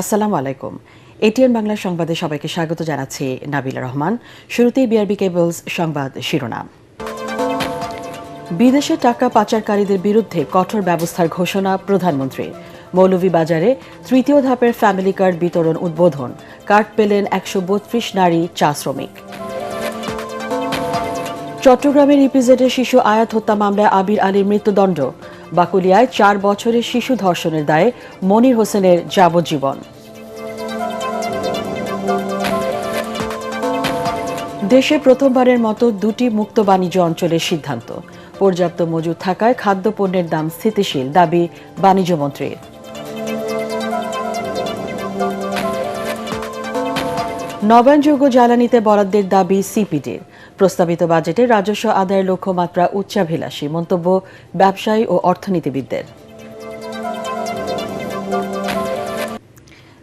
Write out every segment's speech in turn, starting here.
আসসালামু আলাইকুম। এটিএন বাংলা সংবাদে সবাইকে স্বাগত জানাচ্ছি নাবিলা রহমান। শুরুতেই বিআরবি কেবলস সংবাদ শিরোনাম। বিদেশে টাকা পাচারকারীদের বিরুদ্ধে কঠোর ব্যবস্থার ঘোষণা প্রধানমন্ত্রী। মৌলভীবাজারে তৃতীয় ধাপের ফ্যামিলি কার্ড বিতরণ উদ্বোধন। কার্ড পেলেন ১৩২ নারী চা শ্রমিক। চট্টগ্রামের ইপিজেডে শিশু আয়াত হত্যা মামলায় আবির আলীর মৃত্যুদণ্ড। বাকুলিয়ায় ৪ বছরের শিশু ধর্ষণের দায়ে মনির হোসেনের যাবজ্জীবন। দেশে প্রথমবারের মতো ২টি মুক্ত বাণিজ্য অঞ্চলের সিদ্ধান্ত। পর্যাপ্ত মজুদ থাকায় খাদ্যপণ্যের দাম স্থিতিশীল, দাবি বাণিজ্যমন্ত্রীর। নবায়নযোগ্য জ্বালানিতে বরাদ্দের দাবি সিপিডির। প্রস্তাবিত বাজেটে রাজস্ব আদায়ের লক্ষ্যমাত্রা উচ্চাভিলাষী, মন্তব্য ব্যবসায়ী ও অর্থনীতিবিদদের।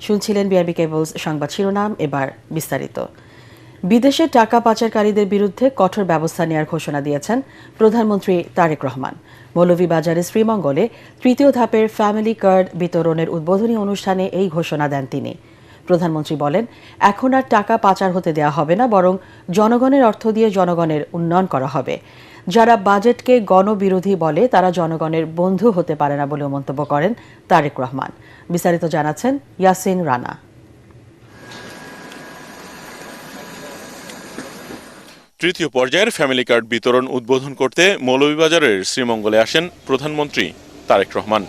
শুনছিলেন বিআরবি কেবলস সংবাদ শিরোনাম, এবার বিস্তারিত। বিদেশে টাকা পাচারকারীদের বিরুদ্ধে কঠোর ব্যবস্থা নেওয়ার ঘোষণা দিয়েছেন প্রধানমন্ত্রী তারেক রহমান। মৌলভীবাজারের শ্রীমঙ্গলে তৃতীয় ধাপের ফ্যামিলি কার্ড বিতরণের উদ্বোধনী অনুষ্ঠানে এই ঘোষণা দেন তিনি। প্রধানমন্ত্রী বলেন, এখন আর টাকা পাচার হতে দেওয়া হবে না, বরং জনগণের অর্থ দিয়ে জনগণের উন্নয়ন করা হবে। যারা বাজেটকে গণবিরোধী বলে তারা জনগণের বন্ধু হতে পারে না বলেও মন্তব্য করেন তারেক রহমান। বিস্তারিত জানাচ্ছেন ইয়াসিন রানা। তৃতীয় পর্যায়ের ফ্যামিলি কার্ড বিতরণ উদ্বোধন করতে মৌলভীবাজারের শ্রীমঙ্গলে আসেন প্রধানমন্ত্রী তারেক রহমান।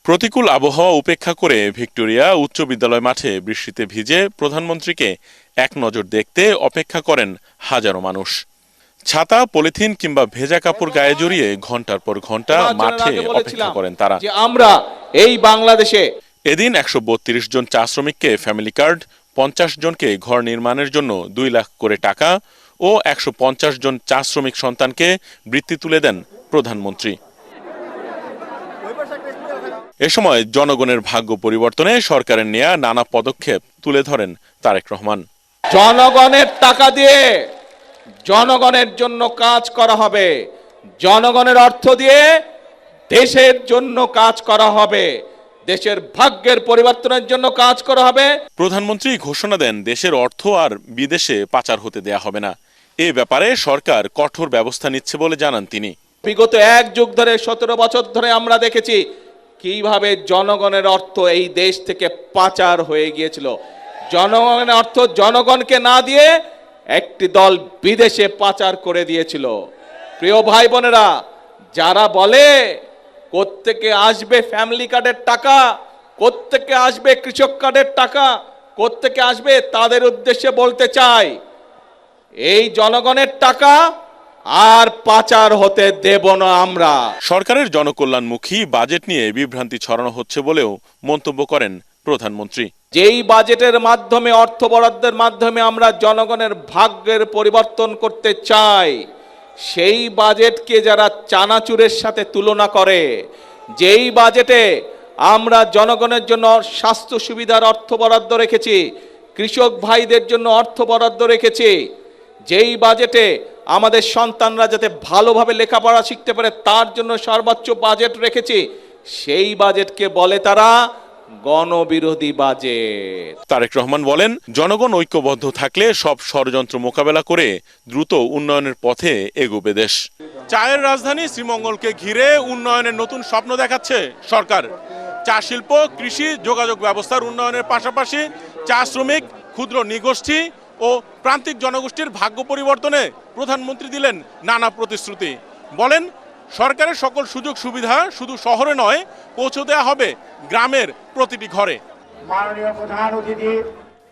প্রতিকূল আবহাওয়া উপেক্ষা করে ভিক্টোরিয়া উচ্চ বিদ্যালয় মাঠে বৃষ্টিতে ভিজে প্রধানমন্ত্রীকে এক নজর দেখতে অপেক্ষা করেন হাজারো মানুষ। ছাতা, পলিথিন কিংবা ভেজা কাপড় গায়ে জড়িয়ে ঘন্টার পর ঘন্টা মাঠে অপেক্ষা করেন তারা। আমরা এই বাংলাদেশে এদিন ১৩২ জন চা শ্রমিককে ফ্যামিলি কার্ড, ৫০ জনকে ঘর নির্মাণের জন্য ২ লাখ করে টাকা ও ১৫০ জন চা শ্রমিক সন্তানকে বৃত্তি তুলে দেন প্রধানমন্ত্রী। এ সময় জনগণের ভাগ্য পরিবর্তনে সরকারের নেয়া নানা পদক্ষেপ তুলে ধরেন তারেক রহমান। জনগণের টাকা দিয়ে জনগণের জন্য কাজ করা হবে, জনগণের অর্থ দিয়ে দেশের জন্য কাজ করা হবে, দেশের ভাগ্যের পরিবর্তনের জন্য কাজ করা হবে। প্রধানমন্ত্রী ঘোষণা দেন, দেশের অর্থ আর বিদেশে পাচার হতে দেয়া হবে না। এ ব্যাপারে সরকার কঠোর ব্যবস্থা নিচ্ছে বলে জানান তিনি। বিগত ১ যুগ ধরে ১৭ বছর ধরে আমরা দেখেছি কিভাবে জনগণের অর্থ এই দেশ থেকে পাচার হয়ে গিয়েছিল। জনগণের অর্থ জনগণকে না দিয়ে একটি দল বিদেশে পাচার করে দিয়েছিল। প্রিয় ভাই বোনেরা, যারা বলে কোত্থেকে আসবে ফ্যামিলি কার্ডের টাকা, কোত্থেকে আসবে কৃষক কার্ডের টাকা, কোত্থেকে আসবে, তাদের উদ্দেশ্যে বলতে চাই, এই জনগণের টাকা আর পাচার হতে দেব না আমরা। সরকারের জনকল্যাণমুখী বাজেট নিয়ে বিভ্রান্তি ছড়ানো হচ্ছে বলেও মন্তব্য করেন প্রধানমন্ত্রী। যেই বাজেটের মাধ্যমে, অর্থ বরাদ্দের মাধ্যমে আমরা জনগণের ভাগ্যের পরিবর্তন করতে চাই, সেই বাজেটকে যারা চানাচুরের সাথে তুলনা করে, যেই বাজেটে আমরা জনগণের জন্য স্বাস্থ্য সুবিধার অর্থ বরাদ্দ রেখেছি, কৃষক ভাইদের জন্য অর্থ বরাদ্দ রেখেছি, যেই বাজেটে আমাদের সন্তানরা যাতে ভালোভাবে লেখাপড়া শিখতে পারে তার জন্য সর্বোচ্চ বাজেট রেখেছি, সেই বাজেটকে বলে তারা গণবিরোধী বাজেট। তারেক রহমান বলেন, জনগণ ঐক্যবদ্ধ থাকলে সব ষড়যন্ত্র মোকাবেলা করে দ্রুত উন্নয়নের পথে এগোবে দেশ। চায়ের রাজধানী শ্রীমঙ্গলকে ঘিরে উন্নয়নের নতুন স্বপ্ন দেখাচ্ছে সরকার। চা শিল্প, কৃষি, যোগাযোগ ব্যবস্থার উন্নয়নের পাশাপাশি চা শ্রমিক, ক্ষুদ্র নিগোষ্ঠী ও প্রান্তিক জনগোষ্ঠীর ভাগ্য পরিবর্তনে প্রধানমন্ত্রী দিলেন নানা প্রতিশ্রুতি। বলেন, সরকারের সকল সুযোগ সুবিধা শুধু শহরে নয়, পৌঁছে দেওয়া হবে গ্রামের প্রতিটি ঘরে।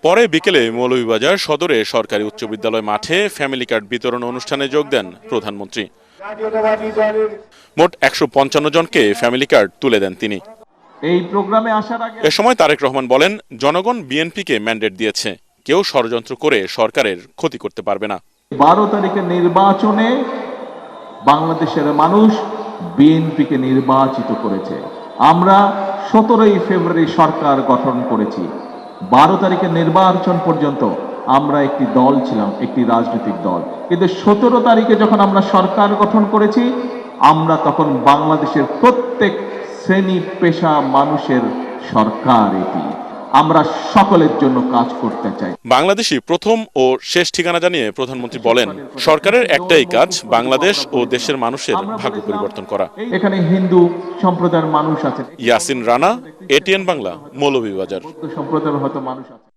পরে বিকেলে মৌলভীবাজার সদরে সরকারি উচ্চ বিদ্যালয় মাঠে ফ্যামিলি কার্ড বিতরণ অনুষ্ঠানে যোগ দেন প্রধানমন্ত্রী। মোট ১৫৫ জনকে ফ্যামিলি কার্ড তুলে দেন তিনি। এই প্রোগ্রামে আসার আগে এ সময় তারেক রহমান বলেন, জনগণ বিএনপিকে ম্যান্ডেট দিয়েছে, কেউ ষড়যন্ত্র করে সরকারের ক্ষতি করতে পারবে না। 12 তারিখের নির্বাচনে বাংলাদেশের মানুষ বিএনপিকে নির্বাচিত করেছে। আমরা 17ই ফেব্রুয়ারি সরকার গঠন করেছি। 12 তারিখের নির্বাচন পর্যন্ত আমরা একটি দল ছিলাম, একটি রাজনৈতিক দল, কিন্তু 17 তারিখে যখন আমরা সরকার গঠন করেছি, আমরা তখন বাংলাদেশের প্রত্যেক শ্রেণী পেশা মানুষের সরকার এটি। আমরা সকলের জন্য কাজ করতে চাই। বাংলাদেশি প্রথম ও শেষ ঠিকানা জানিয়ে প্রধানমন্ত্রী বলেন, সরকারের একটাই কাজ বাংলাদেশ ও দেশের মানুষের ভাগ্য পরিবর্তন করা। এখানে হিন্দু সম্প্রদায়ের মানুষ আছে, ইয়াসিন রানা, এটিএন বাংলা, মৌলভীবাজার। সম্প্রদায়ের হয়তো মানুষ আছে।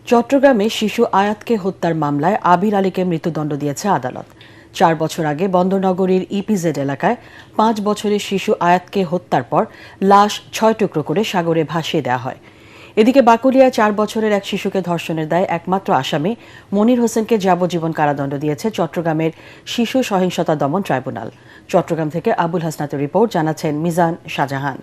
চট্টগ্রামে শিশু আয়াতকে হত্যার মামলায় আবির আলীকে মৃত্যুদণ্ড দিয়েছে আদালত। 4 বছর আগে বন্দরনগরীর ইপিজেড এলাকায় 5 বছরের শিশু আয়াতকে হত্যার পর লাশ 6 টুকরো করে সাগরে ভাসিয়ে দেওয়া হয়। এদিকে বাকুলিয়ায় 4 বছরের এক শিশুকে ধর্ষণের দায়ে একমাত্র আসামি মনির হোসেনকে যাবজ্জীবন কারাদণ্ড দিয়েছে চট্টগ্রামের শিশু সহিংসতা দমন ট্রাইব্যুনাল। চট্টগ্রাম থেকে আবুল হাসনাতের রিপোর্ট, জানাচ্ছেন মিজান শাহজাহান।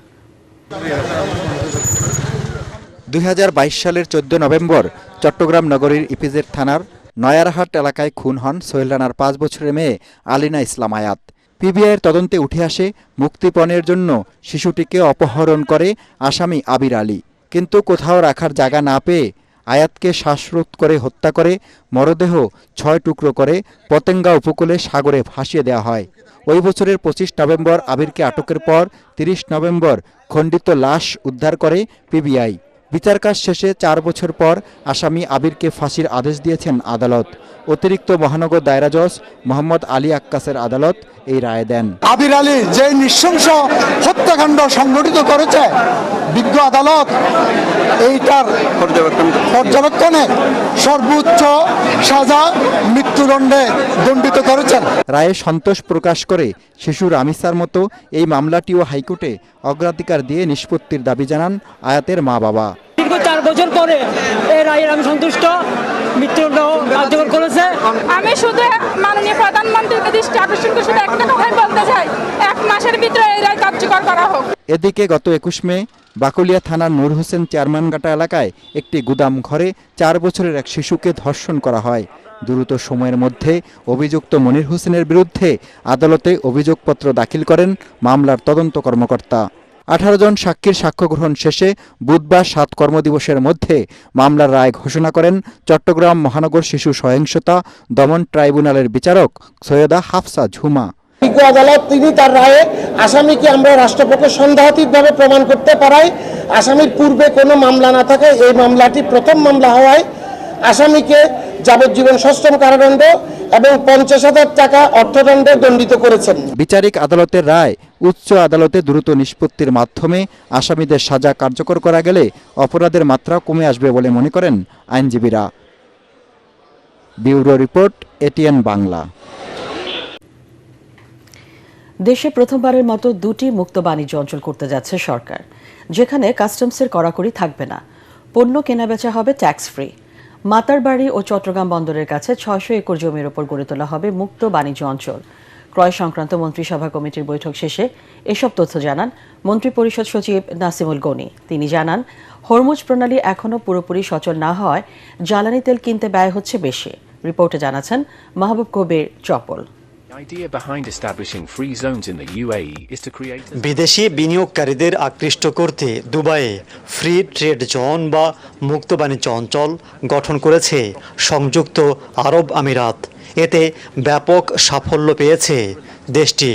2022 সালের 14 নভেম্বর চট্টগ্রাম নগরীর ইপিজেড থানার নয়ারহাট এলাকায় খুন হন সোহেল রানার 5 বছরের মেয়ে আলিনা ইসলাম আয়াত। পিবিআইয়ের তদন্তে উঠে আসে মুক্তিপণের জন্য শিশুটিকে অপহরণ করে আসামি আবির আলী, কিন্তু কোথাও রাখার জায়গা না পেয়ে আয়াতকে শ্বাসরোধ করে হত্যা করে মরদেহ 6 টুকরো করে পতেঙ্গা উপকূলে সাগরে ভাসিয়ে দেওয়া হয়। ওই বছরের 25 নভেম্বর আবিরকে আটকের পর 30 নভেম্বর খণ্ডিত লাশ উদ্ধার করে পিবিআই। বিচার কাজ শেষে 4 বছর পর আসামি আবিরকে ফাঁসির আদেশ দিয়েছেন আদালত। অতিরিক্ত মহানগর দায়রা জজ মোহাম্মদ আলী আক্কাসের আদালত এই রায় দেন। আবির আলী যে নৃশংস হত্যাকাণ্ড সংঘটিত করেছে, বিজ্ঞ আদালত এইটার পর্যবেক্ষণে সর্বোচ্চ সাজা মৃত্যুদণ্ডে দণ্ডিত করেছেন। রায়ে সন্তোষ প্রকাশ করে শিশু রামিসার মতো এই মামলাটিও হাইকোর্টে অগ্রাধিকার দিয়ে নিষ্পত্তির দাবি জানান আয়াতের মা বাবা। দীর্ঘ 4 বছর পরে এই রায়ের আমি সন্তুষ্ট, মৃত্যুদণ্ড কার্যকর করেছে। আমি শুধু মাননীয় প্রধানমন্ত্রীকে দৃষ্টি আকর্ষণ করে শুধু একটা কথাই বলতে চাই, 1 মাসের ভিতরে এই রায় কার্যকর করা হোক। এদিকে গত 21 মে বাকুলিয়া থানার নূর হোসেন চেয়ারম্যানঘাটা এলাকায় একটি গুদাম ঘরে 4 বছরের এক শিশুকে ধর্ষণ করা হয়। দ্রুত সময়ের মধ্যে অভিযুক্ত মনির হোসেনের বিরুদ্ধে আদালতে অভিযোগপত্র দাখিল করেন মামলার তদন্ত কর্মকর্তা। 18 জন সাক্ষীর সাক্ষ্য গ্রহণ শেষে বুধবার 7 কর্মদিবসের মধ্যে মামলার রায় ঘোষণা করেন চট্টগ্রাম মহানগর শিশু সহিংসতা দমন ট্রাইব্যুনালের বিচারক সৈয়দা হাফসা ঝুমা। বিজ্ঞ আদালত তিনি তার রায়ে আসামিকে আমরা রাষ্ট্রপক্ষে সন্দেহাতীতভাবে প্রমাণ করতে পারাই, আসামির পূর্বে কোনো মামলা না থাকে এই মামলাটি প্রথম মামলা হওয়ায় আসামিকে যাবজ্জীবন সশ্রম কারাদণ্ড এবং 50,000 টাকা অর্থদণ্ডে দণ্ডিত করেছেন। বিচারিক আদালতের রায় উচ্চ আদালতে দ্রুত নিষ্পত্তির মাধ্যমে আসামিদের সাজা কার্যকর করা গেলে অপরাধের মাত্রা কমে আসবে বলে মনে করেন আইনজীবীরা। Bureau report, ATN Bangla. দেশে প্রথমবারের মতো 2টি মুক্ত বাণিজ্য অঞ্চল করতে যাচ্ছে সরকার, যেখানে কাস্টমসের কড়াকড়ি থাকবে না। পণ্য কেনাবেচা হবে ট্যাক্স ফ্রি। মাতারবাড়ি ও চট্টগ্রাম বন্দরের কাছে 600 একর জমির ওপর গড়ে তোলা হবে মুক্ত বাণিজ্য অঞ্চল। ক্রয় সংক্রান্ত মন্ত্রিসভা কমিটির বৈঠক শেষে এসব তথ্য জানান মন্ত্রিপরিষদ সচিব নাসিমুল গনি। তিনি জানান, হরমুজ প্রণালী এখনও পুরোপুরি সচল না হওয়ায় জ্বালানি তেল কিনতে ব্যয় হচ্ছে বেশি। রিপোর্টে জানাচ্ছেন মাহবুব কবির চপল। বিদেশি বিনিয়োগকারীদের আকৃষ্ট করতে দুবাইয়ে ফ্রি ট্রেড জোন বা মুক্ত বাণিজ্য অঞ্চল গঠন করেছে সংযুক্ত আরব আমিরাত। এতে ব্যাপক সাফল্য পেয়েছে দেশটি।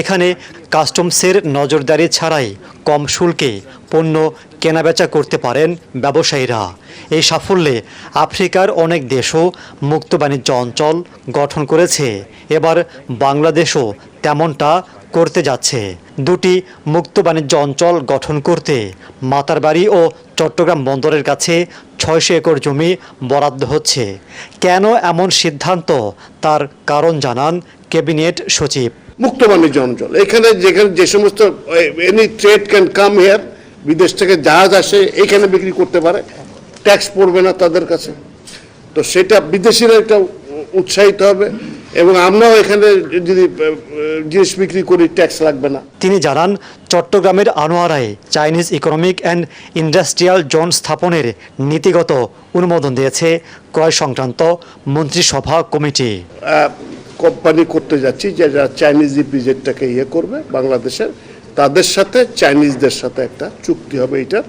এখানে কাস্টমসের নজরদারি ছাড়াই কম শুল্কে পণ্য কেনাবেচা করতে পারেন ব্যবসায়ীরা। এই সাফল্যে আফ্রিকার অনেক দেশও মুক্ত বাণিজ্য অঞ্চল গঠন করেছে। এবার বাংলাদেশও তেমনটা করতে যাচ্ছে। 2টি মুক্ত বাণিজ্য অঞ্চল গঠন করতে মাতারবাড়ি ও চট্টগ্রাম বন্দরের কাছে 600 একর জমি বরাদ্দ হচ্ছে। কেন এমন সিদ্ধান্ত, তার কারণ জানান ক্যাবিনেট সচিব। মুক্ত বাণিজ্য অঞ্চল এখানে যেখানে যে সমস্ত any trade can come here, বিদেশ থেকে জাহাজ আসে এখানে বিক্রি করতে পারে, ট্যাক্স পড়বে না তাদের কাছে। তো সেটা বিদেশিরা একটা উৎসাহিত হবে এবং আমরাও এখানে যদি জিনিস বিক্রি করি ট্যাক্স লাগবে না। তিনি জানান, চট্টগ্রামের আনোয়ারায় Chinese economic and industrial zone স্থাপনের নীতিগত অনুমোদন দিয়েছে ক্রয় সংক্রান্ত মন্ত্রিসভা কমিটি। কোম্পানি করতে যাচ্ছি যে যারা চাইনিজ ইপিজেডটাকে করবে বাংলাদেশের, তাদের সাথে চাইনিজদের সাথে একটা চুক্তি হবে, এটা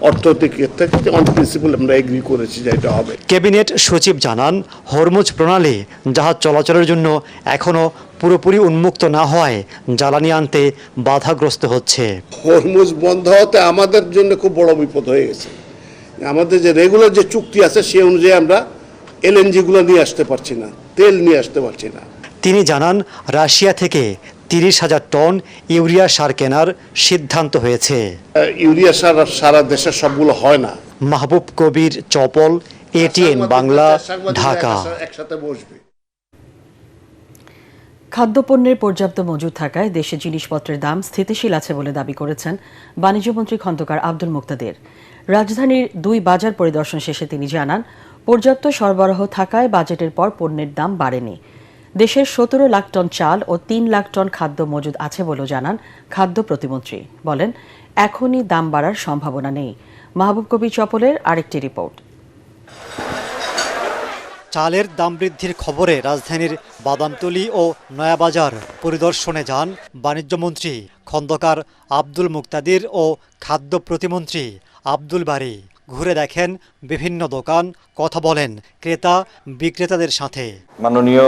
অর্থনৈতিক থেকে অন প্রিন্সিপাল আমরা এগ্রি করেছি যে এটা হবে। ক্যাবিনেট সচিব জানান, হরমুজ প্রণালী জাহাজ চলাচলের জন্য এখনও পুরোপুরি উন্মুক্ত না হওয়ায় জ্বালানি আনতে বাধাগ্রস্ত হচ্ছে। হরমুজ বন্ধ হতে আমাদের জন্য খুব বড় বিপদ হয়ে গেছে। আমাদের যে রেগুলার যে চুক্তি আছে সেই অনুযায়ী আমরা এলএনজি গুলো নিয়ে আসতে পারছি না, তেল নিয়ে আসতে পারছি না। তিনি জানান, রাশিয়া থেকে 30,000 টন ইউরিয়া সার কেনার সিদ্ধান্ত হয়েছে। ইউরিয়া সার সারা দেশের সবগুলো হয় না। মাহবুব কবির, চপল, ATN বাংলা, ঢাকা। একসাথে বসবে। খাদ্যপণ্যের পর্যাপ্ত মজুদ থাকায় দেশে জিনিসপত্রের দাম স্থিতিশীল আছে বলে দাবি করেছেন বাণিজ্যমন্ত্রী খন্দকার আব্দুল মুক্তাদির। রাজধানীর 2 বাজার পরিদর্শন শেষে তিনি জানান, পর্যাপ্ত সরবরাহ থাকায় বাজেটের পর পণ্যের দাম বাড়েনি। দেশের 17 লাখ টন চাল ও 3 লাখ টন খাদ্য মজুদ আছে বলেও জানান খাদ্য প্রতিমন্ত্রী। বলেন, এখনই দাম বাড়ার সম্ভাবনা নেই। মাহবুব কবির চপলের আরেকটি রিপোর্ট। চালের দাম বৃদ্ধির খবরে রাজধানীর বাদামতলী ও নয়াবাজার পরিদর্শনে যান বাণিজ্যমন্ত্রী খন্দকার আব্দুল মুক্তাদির ও খাদ্য প্রতিমন্ত্রী আব্দুল বারী। ঘুরে দেখেন বিভিন্ন দোকান, কথা বলেন ক্রেতা বিক্রেতাদের সাথে। মাননীয়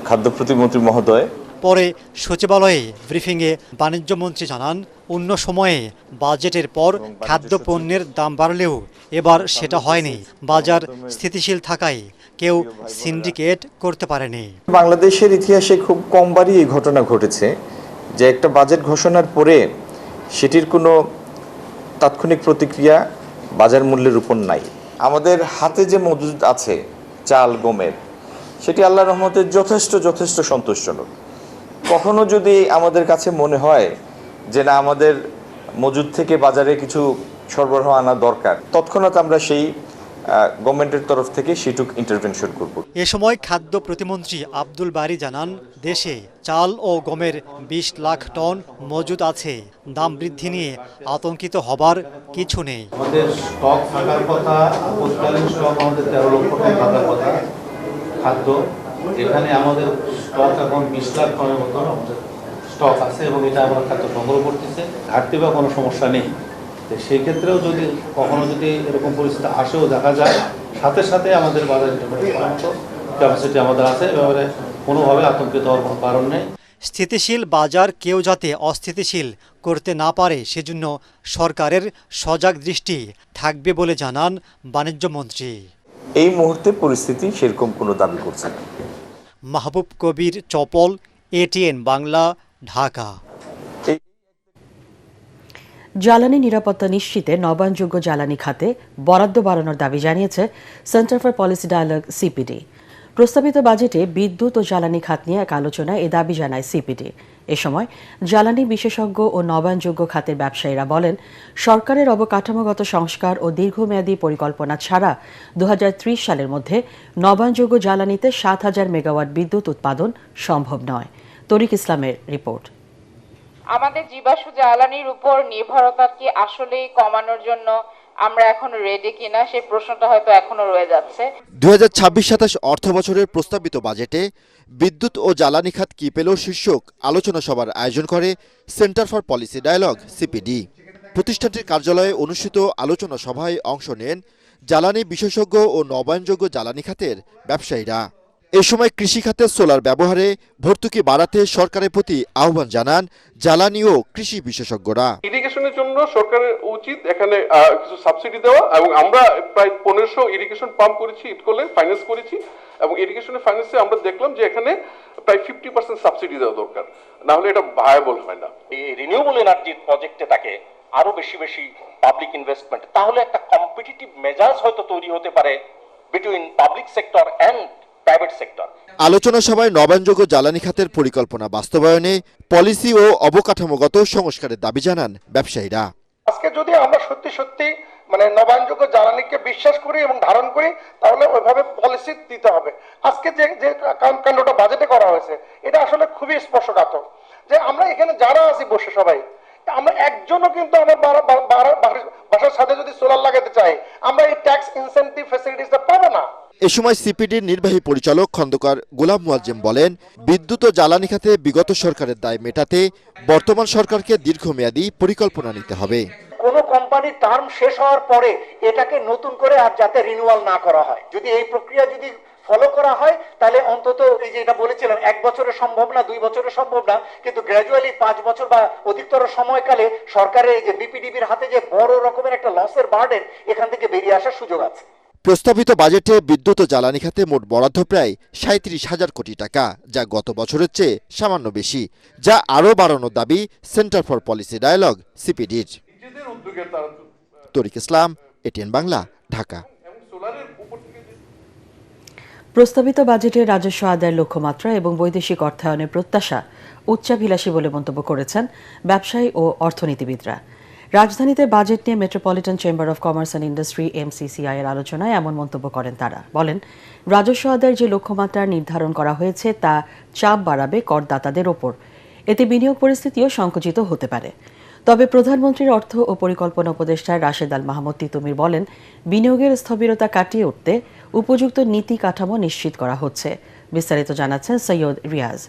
খাদ্য প্রতিমন্ত্রী মহোদয়, পরে সচিবালয়ে ব্রিফিংয়ে বাণিজ্যমন্ত্রী জানান, অন্য সময়ে বাজেটের পর খাদ্যপণ্যের দাম বাড়লেও এবার সেটা হয়নি। বাজার স্থিতিশীল থাকায় কেউ সিন্ডিকেট করতে পারেনি। বাংলাদেশের ইতিহাসে খুব কমবারই এই ঘটনা ঘটেছে যে একটা বাজেট ঘোষণার পরে সেটির কোনো তাৎক্ষণিক প্রতিক্রিয়া বাজার মূল্যের উপর নাই। আমাদের হাতে যে মজুদ আছে চাল গমের, সেটি আল্লাহর রহমতে যথেষ্ট সন্তোষজনক। কখনো যদি আমাদের কাছে মনে হয় যে না আমাদের মজুদ থেকে বাজারে কিছু সরবরাহ আনা দরকার, তৎক্ষণাৎ আমরা সেই গভর্নমেন্টের তরফ থেকে সেটুক ইন্টারভেনশন করব। এ সময় খাদ্য প্রতিমন্ত্রী আব্দুল বারী জানান, দেশে চাল ও গমের 20 লাখ টন মজুদ আছে। দাম বৃদ্ধি নিয়ে আতঙ্কিত হবার কিছু নেই। আমাদের স্টক থাকার কথা, আপৎকালীন স্টক আমাদের 13 লক্ষ টন থাকার কথা খাদ্য। এখানে আমাদের স্টক এখন 20 লাখ টনের মতো আমাদের স্টক আছে এবং এটা আমরা খাদ্য সংগ্রহ করতেছে। ঘাটতি বা কোনো সমস্যা নেই। সেই ক্ষেত্রেও যদি কখনো যদি এরকম পরিস্থিতি আসেও দেখা যায়, সাথে সাথে আমাদের বাজার ক্যাপাসিটি আমাদের আছে, এবারে কোনোভাবে আতঙ্কিত হওয়ার কোনো কারণ নেই। স্থিতিশীল বাজার কেউ যাতে অস্থিতিশীল করতে না পারে সেজন্য সরকারের সজাগ দৃষ্টি থাকবে বলে জানান বাণিজ্যমন্ত্রী। এই মুহূর্তে পরিস্থিতি সেরকম কোনো দাবি করছে না। মাহবুব কবির চপল, ATN বাংলা, ঢাকা। জ্বালানি নিরাপত্তা নিশ্চিতে নবায়নযোগ্য জ্বালানি খাতে বরাদ্দ বাড়ানোর দাবি জানিয়েছে centre for policy dialogue CPD। প্রস্তাবিত বাজেটে বিদ্যুৎ ও জ্বালানি খাত নিয়ে এক আলোচনায় এ দাবি জানায় CPD। এ সময় জ্বালানি বিশেষজ্ঞ ও নবায়নযোগ্য খাতের ব্যবসায়ীরা বলেন, সরকারের অবকাঠামোগত সংস্কার ও দীর্ঘমেয়াদী পরিকল্পনা ছাড়া 2030 সালের মধ্যে নবায়নযোগ্য জ্বালানিতে 7,000 মেগাওয়াট বিদ্যুৎ উৎপাদন সম্ভব নয়। তরিক ইসলামের রিপোর্ট। আমাদের জীবাশ্ম জ্বালানির উপর নির্ভরতা কি আসলেই কমানোর জন্য আমরা এখন রেডি কিনা, সেই প্রশ্নটা হয়তো এখনো রয়ে যাচ্ছে। 2026-27 অর্থ বছরের প্রস্তাবিত বাজেটে বিদ্যুৎ ও জ্বালানি খাত কি পেল শীর্ষক আলোচনা সভার আয়োজন করে centre for policy dialogue CPD। প্রতিষ্ঠানটির কার্যালয়ে অনুষ্ঠিত আলোচনা সভায় অংশ নেন জ্বালানি বিশেষজ্ঞ ও নবায়নযোগ্য জ্বালানি খাতের ব্যবসায়ীরা। এ সময় কৃষি খাতে সোলার ব্যবহারে ভর্তুকি বাড়াতে সরকারের প্রতি আহ্বান জানান জ্বালানি ও কৃষি বিশেষজ্ঞরা। ইরিগেশনের জন্য সরকারের উচিত এখানে কিছু সাবসিডি দেওয়া, এবং আমরা প্রায় 1500 ইরিগেশন পাম্প করেছি, ইটকলে ফাইন্যান্স করেছি, এবং ইরিগেশনের ফাইন্যান্সে আমরা দেখলাম যে এখানে প্রায় 50% সাবসিডি দেওয়া দরকার, না হলে এটা ভায়াবল হয় না। এই রিনিউয়েবল এনার্জির প্রজেক্টে তাকে আরো বেশি পাবলিক ইনভেস্টমেন্ট, তাহলে একটা কম্পিটিটিভ মেজাজ হয়তো তৈরি হতে পারে between public sector and private sector. আলোচনা সভায় নবায়নযোগ্য জ্বালানি খাতের পরিকল্পনা বাস্তবায়নে পলিসি ও অবকাঠামোগত সংস্কারের দাবি জানান ব্যবসায়ীরা। আজকে যদি আমরা সত্যি নবায়নযোগ্য জ্বালানিকে বিশ্বাস করি এবং ধারণ করি, তাহলে ওইভাবে পলিসি দিতে হবে। আজকে যে কাণ্ডটা বাজেটে করা হয়েছে, এটা আসলে খুবই স্পর্শকাতর যে আমরা এখানে যারা আছি বসে সবাই, আমরা একজনও কিন্তু আমার বাসার সাথে যদি সোলার লাগাতে চাই, আমরা এই ট্যাক্স ইনসেন্টিভ ফ্যাসিলিটিসটা পাবো না। এ সময় CPDর নির্বাহী পরিচালক খন্দকার গোলাম মুয়াজ্জেম বলেন, বিদ্যুৎ ও জ্বালানি খাতে বিগত সরকারের দায় মেটাতে বর্তমান সরকারকে দীর্ঘমেয়াদী পরিকল্পনা নিতে হবে। কোনো কোম্পানির টার্ম শেষ হওয়ার পরে এটাকে নতুন করে আর যাতে রিনিউয়াল না করা হয়। যদি এই প্রক্রিয়া যদি ফলো করা হয় তাহলে অন্তত এই যে এটা বলেছিলাম 1 বছরে সম্ভব না, 2 বছরে সম্ভব না, কিন্তু গ্র্যাজুয়ালি 5 বছর বা অধিকতর সময়কালে সরকারের এই যে বিপিডিবির হাতে যে বড় রকমের একটা লসের বার্ডেন, এখান থেকে বেরিয়ে আসার সুযোগ আছে। প্রস্তাবিত বাজেটে বিদ্যুৎ ও জ্বালানি খাতে মোট বরাদ্দ প্রায় 37,000 কোটি টাকা, যা গত বছরের চেয়ে সামান্য বেশি, যা আরও বাড়ানোর দাবি সেন্টার ফর পলিসি ডায়ালগ সিপিডির। তরিক ইসলাম, এটিএন বাংলা, ঢাকা। প্রস্তাবিত বাজেটে রাজস্ব আদায়ের লক্ষ্যমাত্রা এবং বৈদেশিক অর্থায়নের প্রত্যাশা উচ্চাভিলাষী বলে মন্তব্য করেছেন ব্যবসায়ী ও অর্থনীতিবিদরা। রাজধানীতে বাজেট নিয়ে metropolitan chamber of commerce and industry MCCI এর আলোচনায় এমন মন্তব্য করেন তারা। বলেন, রাজস্ব আদায়ের যে লক্ষ্যমাত্রা নির্ধারণ করা হয়েছে তা চাপ বাড়াবে করদাতাদের ওপর। এতে বিনিয়োগ পরিস্থিতিও সংকুচিত হতে পারে। তবে প্রধানমন্ত্রীর অর্থ ও পরিকল্পনা উপদেষ্টা রাশেদ আল মাহমুদ তিতুমির বলেন, বিনিয়োগের স্থবিরতা কাটিয়ে উঠতে উপযুক্ত নীতি কাঠামো নিশ্চিত করা হচ্ছে। বিস্তারিত জানাচ্ছেন সৈয়দ রিয়াজ।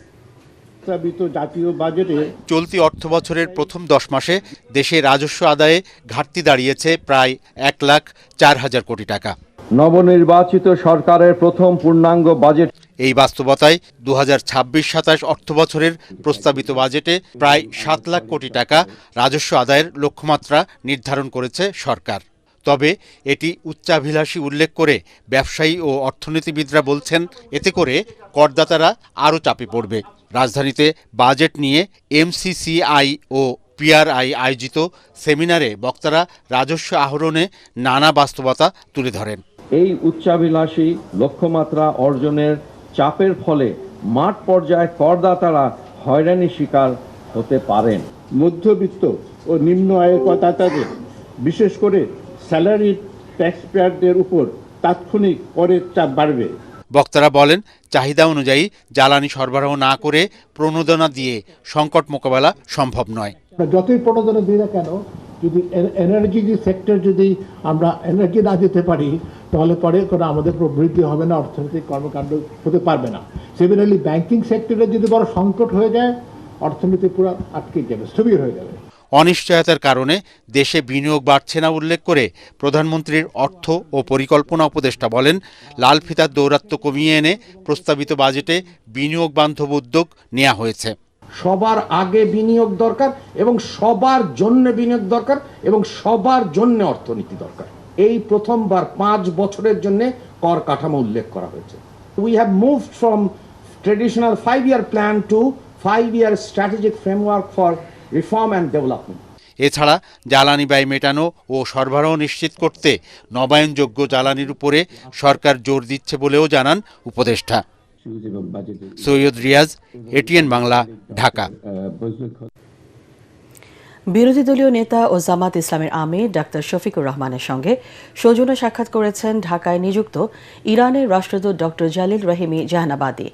জাতীয় বাজেটে চলতি অর্থবছরের প্রথম 10 মাসে দেশে রাজস্ব আদায়ে ঘাটতি দাঁড়িয়েছে প্রায় 1,04,000 কোটি টাকা। নবনির্বাচিত সরকারের প্রথম পূর্ণাঙ্গ বাজেট। এই বাস্তবতায় 2026-27 অর্থবছরের প্রস্তাবিত বাজেটে প্রায় 7 লাখ কোটি টাকা রাজস্ব আদায়ের লক্ষ্যমাত্রা নির্ধারণ করেছে সরকার। তবে এটি উচ্চাভিলাষী উল্লেখ করে ব্যবসায়ী ও অর্থনীতিবিদরা বলছেন, এতে করে করদাতারা আরও চাপে পড়বে। রাজধানীতে বাজেট নিয়ে MCCI ও PRI আয়োজিত সেমিনারে বক্তারা রাজস্ব আহরণে নানা বাস্তবতা তুলে ধরেন। এই উচ্চাভিলাষী লক্ষ্যমাত্রা অর্জনের চাপের ফলে মাঠ পর্যায়ে করদাতারা হয়রানির শিকার হতে পারেন। মধ্যবিত্ত ও নিম্ন আয়ের করদাতাদের, বিশেষ করে স্যালারি ট্যাক্স পেয়ারদের উপর তাৎক্ষণিক করের চাপ বাড়বে। বক্তারা বলেন, চাহিদা অনুযায়ী জ্বালানি সরবরাহ না করে প্রণোদনা দিয়ে সংকট মোকাবেলা সম্ভব নয়। যতই প্রণোদনা দিই না কেন, যদি এনার্জি সেক্টর যদি আমরা এনার্জি না দিতে পারি, তাহলে পরে কোনো আমাদের প্রবৃদ্ধি হবে না, অর্থনৈতিক কর্মকাণ্ড হতে পারবে না। সিমিলারলি ব্যাংকিং সেক্টরে যদি বড় সংকট হয়ে যায়, অর্থনীতি পুরো আটকে যাবে, স্থবির হয়ে যাবে। অনিশ্চয়তার কারণে দেশে বিনিয়োগ বাড়ছে না উল্লেখ করে প্রধানমন্ত্রীর অর্থ ও পরিকল্পনা উপদেষ্টা বলেন, লাল ফিতার দৌরাত্ম্য কমিয়ে এনে প্রস্তাবিত বাজেটে বিনিয়োগ বান্ধব উদ্যোগ নেওয়া হয়েছে। সবার আগে বিনিয়োগ দরকার এবং সবার জন্য বিনিয়োগ দরকার এবং সবার জন্য অর্থনীতি দরকার। এই প্রথমবার 5 বছরের জন্য কর কাঠামো উল্লেখ করা হয়েছে। We have moved from traditional 5-year plan to 5-year strategic framework for reform and development. এছাড়া জ্বালানি ব্যয় মেটানো ও সরবরাহ নিশ্চিত করতে নবায়নযোগ্য জ্বালানির উপরে সরকার জোর দিচ্ছে বলেও জানান উপদেষ্টা। সৈয়দ রিয়াজ, এটিএন বাংলা, ঢাকা। বিরোধী দলীয় নেতা ও জামাত ইসলামের আমির ডাক্তার শফিকুর রহমানের সঙ্গে সৌজন্য সাক্ষাৎ করেছেন ঢাকায় নিযুক্ত ইরানের রাষ্ট্রদূত ডক্টর জালিল রহিমি জাহানাবাদী।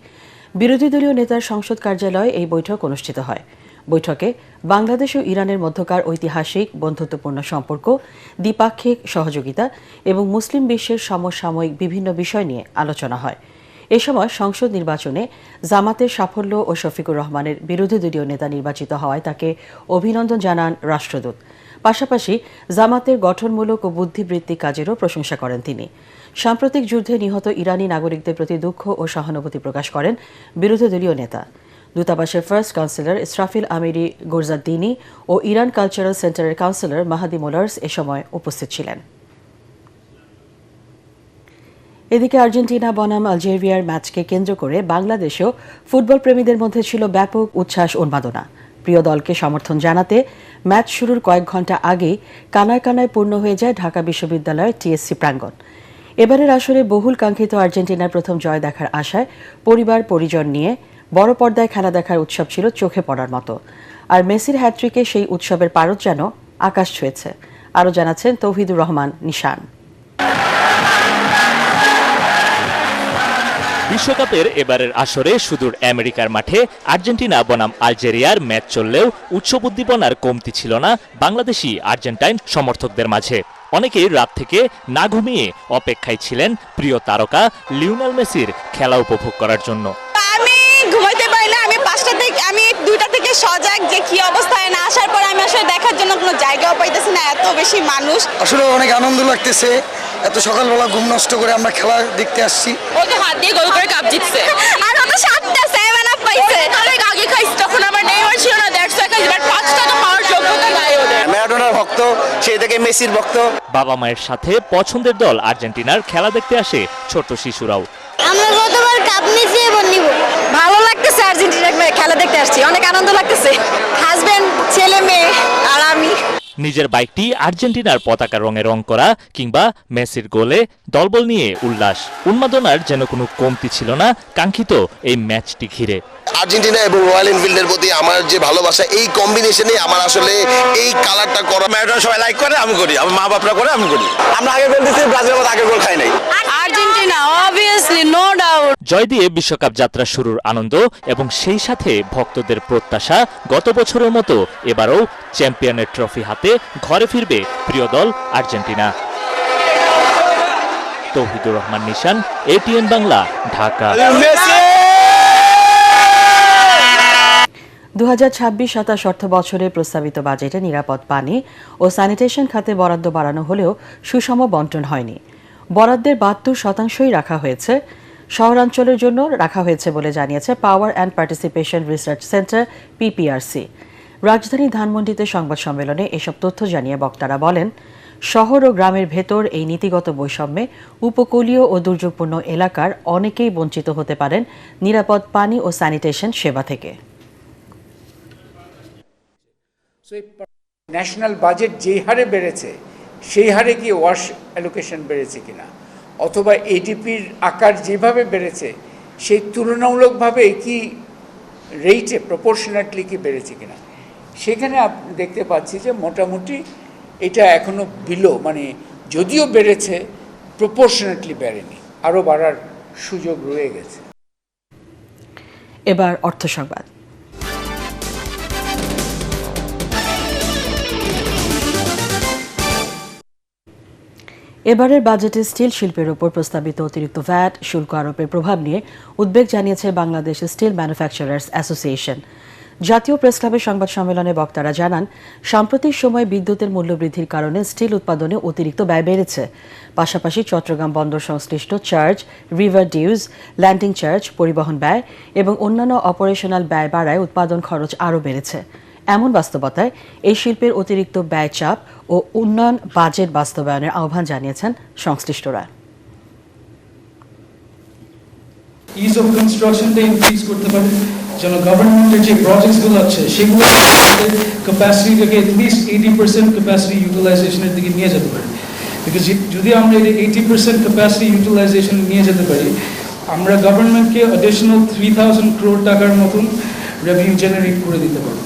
বিরোধী দলীয় নেতার সংসদ কার্যালয়ে এই বৈঠক অনুষ্ঠিত হয়। বৈঠকে বাংলাদেশ ও ইরানের মধ্যকার ঐতিহাসিক বন্ধুত্বপূর্ণ সম্পর্ক, দ্বিপাক্ষিক সহযোগিতা এবং মুসলিম বিশ্বের সমসাময়িক বিভিন্ন বিষয় নিয়ে আলোচনা হয়। এ সময় সংসদ নির্বাচনে জামাতের সাফল্য ও শফিকুর রহমানের বিরোধী দলীয় নেতা নির্বাচিত হওয়ায় তাকে অভিনন্দন জানান রাষ্ট্রদূত। পাশাপাশি জামাতের গঠনমূলক ও বুদ্ধিবৃত্তিক কাজেরও প্রশংসা করেন তিনি। সাম্প্রতিক যুদ্ধে নিহত ইরানি নাগরিকদের প্রতি দুঃখ ও সহানুভূতি প্রকাশ করেন বিরোধী দলীয় নেতা। দূতাবাসের ফার্স্ট কাউন্সিলর ইসরাফিল আমিরি গোরজাদ্দিনী ও ইরান কালচারাল সেন্টারের কাউন্সিলর মাহাদি মোলার্স এ সময় উপস্থিত ছিলেন। এদিকে আর্জেন্টিনা বনাম আলজেরিয়ার ম্যাচকে কেন্দ্র করে বাংলাদেশেও ফুটবল প্রেমীদের মধ্যে ছিল ব্যাপক উচ্ছ্বাস উন্মাদনা। প্রিয় দলকে সমর্থন জানাতে ম্যাচ শুরুর কয়েক ঘণ্টা আগেই কানায় কানায় পূর্ণ হয়ে যায় ঢাকা বিশ্ববিদ্যালয়ের টিএসসি প্রাঙ্গণ। এবারের আসরে বহুল কাঙ্ক্ষিত আর্জেন্টিনার প্রথম জয় দেখার আশায় পরিবার পরিজন নিয়ে বড় পর্দায় খেলা দেখার উৎসব ছিল চোখে পড়ার মতো। আর মেসির হ্যাট্রিকে সেই উৎসবের পারদ যেন আকাশ ছুঁয়েছে। আরও জানাচ্ছেন তৌহিদুর রহমান নিশান। বিশ্বকাপের এবারের আসরে সুদূর আমেরিকার মাঠে আর্জেন্টিনা বনাম আলজেরিয়ার ম্যাচ চললেও উৎসব উদ্দীপনার কমতি ছিল না বাংলাদেশি আর্জেন্টাইন সমর্থকদের মাঝে। অনেকেই রাত থেকে না ঘুমিয়ে অপেক্ষায় ছিলেন প্রিয় তারকা লিওনেল মেসির খেলা উপভোগ করার জন্য। আমি ঘুমাইতে পারি না, আমি 2টা থেকে সজাগ যে কি অবস্থায় না আসার পর আমি আসলে দেখার জন্য বসানোর কোনো জায়গাও পাইতেছে না, এত বেশি মানুষ। আসলে অনেক আনন্দ লাগতেছে, এত সকালবেলা ঘুম নষ্ট করে আমরা খেলা দেখতে আসছি। ও তো হাত দিয়ে গোল করে কাপ জিতছে, আর ও তো 7টা 7 আপ পাইছে। অনেক আগে খাইছে, তখন আমার নেইমার ছিল না, দ্যাটস ওয়াই খাইছে, বাট 5টা তো পাওয়ার যোগ্যতা নাই ওদের। ম্যারাডোনার ভক্ত, সেই থেকে মেসির ভক্ত। বাবা মায়ের সাথে পছন্দের দল আর্জেন্টিনার খেলা দেখতে আসে ছোট শিশুরাও। আমরা গতবার কাপ নিয়েছি, এবার নিব। ভালো লাগতেছে, আর্জেন্টিনার খেলা দেখতে আসছি, অনেক আনন্দ লাগতেছে। হাজবেন্ড, ছেলে মেয়ে আর আমি। নিজের বাইকটি আর্জেন্টিনার পতাকা রঙে রং করা কিংবা মেসির গোলে দলবল নিয়ে উল্লাস, উন্মাদনার যেন কোনো কমতি ছিল না কাঙ্ক্ষিত এই ম্যাচটি ঘিরে। আর্জেন্টিনা এবং রয়্যাল এনফিল্ডের প্রতি আমার যে ভালোবাসা, এই কম্বিনেশনে আমার আসলে এই কালারটা করা। ম্যারাডোনা সবাই লাইক করে, আমি করি, আমার মা বাপরা করে, আমি করি। আমরা আগে গোল দিয়েছি, ব্রাজিলের মতো আগে গোল খাই নাই। Argentina obviously, no doubt. জয় দিয়ে বিশ্বকাপ যাত্রা শুরুর আনন্দ এবং সেই সাথে ভক্তদের প্রত্যাশা, গত বছরের মতো এবারও চ্যাম্পিয়নের ট্রফি হাতে ঘরে ফিরবে প্রিয় দল আর্জেন্টিনা। তৌহিদুর রহমান নিশান, এটিএন বাংলা, ঢাকা। 2026-27 অর্থ বছরে প্রস্তাবিত বাজেটে নিরাপদ পানি ও স্যানিটেশন খাতে বরাদ্দ বাড়ানো হলেও সুষম বণ্টন হয়নি। বরাদ্দের 72% রাখা হয়েছে, শহরাঞ্চলের জন্য রাখা হয়েছে বলে জানিয়েছে power and participation research centre PPRC. রাজধানী ধানমন্ডিতে সংবাদ সম্মেলনে এসব তথ্য জানিয়ে বক্তারা বলেন, শহর ও গ্রামের ভেতর এই নীতিগত বৈষম্যে উপকূলীয় ও দুর্যোগপূর্ণ এলাকার অনেকেই বঞ্চিত হতে পারেন নিরাপদ পানি ও স্যানিটেশন সেবা থেকে। ন্যাশনাল বাজেট যেই হারে বেড়েছে সেই হারে কি ওয়াশ অ্যালোকেশন বেড়েছে কিনা, অথবা এডিপির আকার যেভাবে বেড়েছে সেই তুলনামূলকভাবে কি রেটে প্রপোর্শনেটলি কি বেড়েছে কিনা, সেখানে আপনি দেখতে পাচ্ছি যে মোটামুটি এটা এখনো বিলো, মানে যদিও বেড়েছে প্রপোর্শনেটলি বেড়েনি, আরও বাড়ার সুযোগ রয়ে গেছে। এবার অর্থ সংবাদ। এবারের বাজেটে স্টিল শিল্পের উপর প্রস্তাবিত অতিরিক্ত ভ্যাট শুল্ক আরোপের প্রভাব নিয়ে উদ্বেগ জানিয়েছে বাংলাদেশ স্টিল ম্যানুফ্যাকচারার্স অ্যাসোসিয়েশন। জাতীয় প্রেস ক্লাবের সংবাদ সম্মেলনে বক্তারা জানান, সাম্প্রতিক সময়ে বিদ্যুতের মূল্যবৃদ্ধির কারণে স্টিল উৎপাদনে অতিরিক্ত ব্যয় বেড়েছে। পাশাপাশি চট্টগ্রাম বন্দর সংশ্লিষ্ট charge, river dues, landing charge, পরিবহন ব্যয় এবং অন্যান্য অপারেশনাল ব্যয় বাড়ায় উৎপাদন খরচ আরও বেড়েছে। এমন বাস্তবতায় এই শিল্পের অতিরিক্ত ব্যয় চাপ ও উন্নয়ন বাজেট বাস্তবায়নের আহ্বান জানিয়েছেন সংশ্লিষ্টরা। ইজ অফ কনস্ট্রাকশনটা ইনক্রিজ করতে পারে, যেন গভর্নমেন্টের যে প্রজেক্টসগুলো আছে সেগুলো ক্যাপাসিটিটাকে এটলিস্ট 80% ক্যাপাসিটি ইউটিলাইজেশনের দিকে নিয়ে যেতে পারি। বিকজ যদি আমরা 80% ক্যাপাসিটি ইউটিলাইজেশন নিয়ে যেতে পারি, আমরা গভর্নমেন্টকে অ্যাডিশনাল 3000 crore টাকার মতন রেভিনিউ জেনারেট করে দিতে পারবো।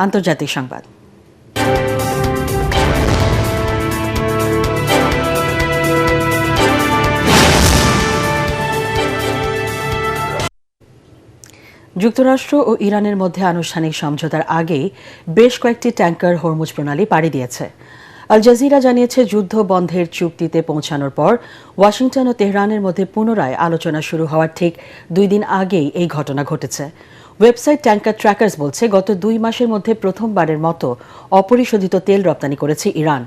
আন্তর্জাতিক সংবাদ। যুক্তরাষ্ট্র ও ইরানের মধ্যে আনুষ্ঠানিক সমঝোতার আগেই বেশ কয়েকটি ট্যাঙ্কার হরমুজ প্রণালী পাড়ি দিয়েছে। আল জাজিরা জানিয়েছে, যুদ্ধ বন্ধের চুক্তিতে পৌঁছানোর পর ওয়াশিংটন ও তেহরানের মধ্যে পুনরায় আলোচনা শুরু হওয়ার ঠিক 2 দিন আগেই এই ঘটনা ঘটেছে। ওয়েবসাইট ট্যাঙ্কার ট্র্যাকার্স বলছে, গত 2 মাসের মধ্যে প্রথমবারের মতো অপরিশোধিত তেল রপ্তানি করেছে ইরান।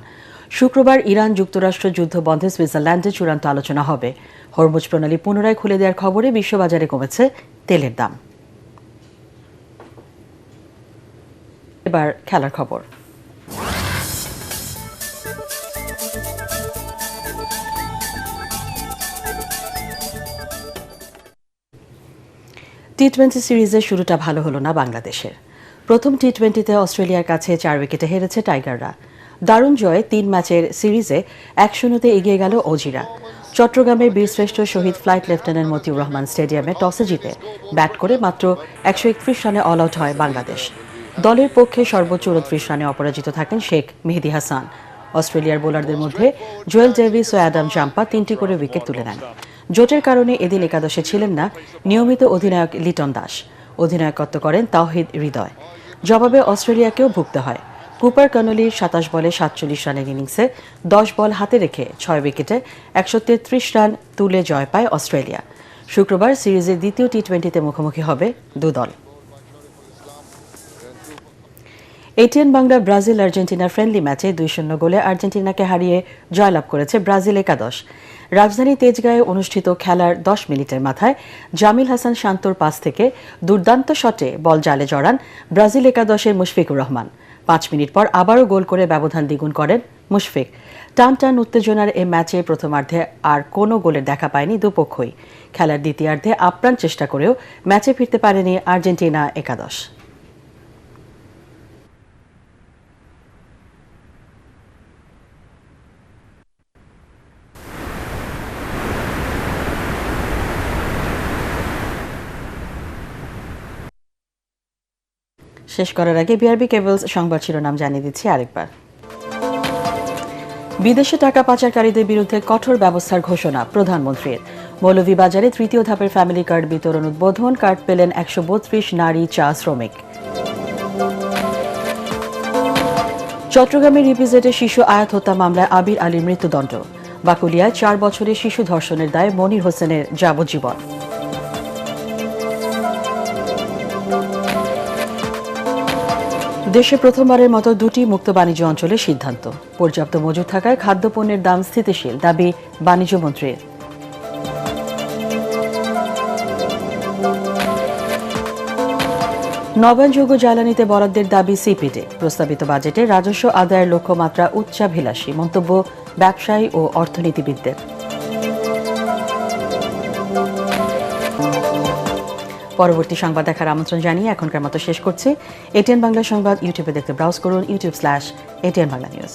শুক্রবার ইরান যুক্তরাষ্ট্র যুদ্ধ বন্ধে সুইজারল্যান্ডে চূড়ান্ত আলোচনা হবে। হরমুজ প্রণালী পুনরায় খুলে দেওয়ার খবরে বিশ্ববাজারে কমেছে তেলের দাম। এবার খেলার খবর। টি-20 সিরিজের শুরুটা ভালো হলো না বাংলাদেশের। প্রথম টি-20তে অস্ট্রেলিয়ার কাছে 4 উইকেটে হেরেছে টাইগাররা। দারুণ জয়ে 3 ম্যাচের সিরিজে 1-0 এগিয়ে গেল অজিরা। চট্টগ্রামের বীরশ্রেষ্ঠ শহীদ ফ্লাইট লেফটেন্যান্ট মতিউর রহমান স্টেডিয়ামে টসে জিতে ব্যাট করে মাত্র 131 রানে অল আউট হয় বাংলাদেশ। দলের পক্ষে সর্বোচ্চ 29 রানে অপরাজিত থাকেন শেখ মেহেদী হাসান। অস্ট্রেলিয়ার বোলারদের মধ্যে জোয়েল ডেভিস ও অ্যাডাম জাম্পা 3টি করে উইকেট তুলে নেন। জোটের কারণে এদিন একাদশে ছিলেন না নিয়মিত অধিনায়ক লিটন দাস। অধিনায়কত্ব করেন তাওহিদ হৃদয়। জবাবে অস্ট্রেলিয়াকেও ভুগতে হয়। কুপার কানলির 27 বলে 47 রানের ইনিংসে 10 বল হাতে রেখে 6 উইকেটে 133 রান তুলে জয় পায় অস্ট্রেলিয়া। শুক্রবার সিরিজের দ্বিতীয় টি-20তে মুখোমুখি হবে 2 দল। ATN Bangla Brazil Argentina friendly ম্যাচে 2-0 গোলে আর্জেন্টিনাকে হারিয়ে জয়লাভ করেছে ব্রাজিল একাদশ। রাজধানী তেজগাঁয়ে অনুষ্ঠিত খেলার 10 মিনিটের মাথায় জামিল হাসান শান্তর পাস থেকে দুর্দান্ত শটে বল জালে জড়ান ব্রাজিল একাদশের মুশফিকুর রহমান। 5 মিনিট পর আবারও গোল করে ব্যবধান দ্বিগুণ করেন মুশফিক। টান টান উত্তেজনার এই ম্যাচে প্রথমার্ধে আর কোনো গোলের দেখা পায়নি দুপক্ষই। খেলার দ্বিতীয়ার্ধে আপ্রাণ চেষ্টা করেও ম্যাচে ফিরতে পারেনি আর্জেন্টিনা একাদশ। শেষ করার আগে বিআরবি কেবলস সংবাদ শিরোনাম জানিয়ে দিচ্ছি আরেকবার। বিদেশে টাকা পাচারকারীদের বিরুদ্ধে কঠোর ব্যবস্থার ঘোষণা প্রধানমন্ত্রীর। মৌলভীবাজারে তৃতীয় ধাপের ফ্যামিলি কার্ড বিতরণ উদ্বোধন, কার্ড পেলেন 132 নারী চা শ্রমিক। চট্টগ্রামের ইপিজেডে শিশু আয়াত হত্যা মামলায় আবির আলীর মৃত্যুদণ্ড। বাকুলিয়ায় 4 বছরের শিশু ধর্ষণের দায়ে মনির হোসেনের যাবজ্জীবন। দেশে প্রথমবারের মতো 2টি মুক্ত বাণিজ্য অঞ্চলের সিদ্ধান্ত। পর্যাপ্ত মজুদ থাকায় খাদ্যপণ্যের দাম স্থিতিশীল, দাবি বাণিজ্যমন্ত্রীর। নবায়নযোগ্য জ্বালানিতে বরাদ্দের দাবি সিপিডি। প্রস্তাবিত বাজেটে রাজস্ব আদায়ের লক্ষ্যমাত্রা উচ্চাভিলাষী, মন্তব্য ব্যবসায়ী ও অর্থনীতিবিদদের। পরবর্তী সংবাদ দেখার আমন্ত্রণ জানিয়ে এখনকার মতো শেষ করছি। এটিএন বাংলা সংবাদ ইউটিউবে দেখতে ব্রাউজ করুন youtube/ATN Bangla News।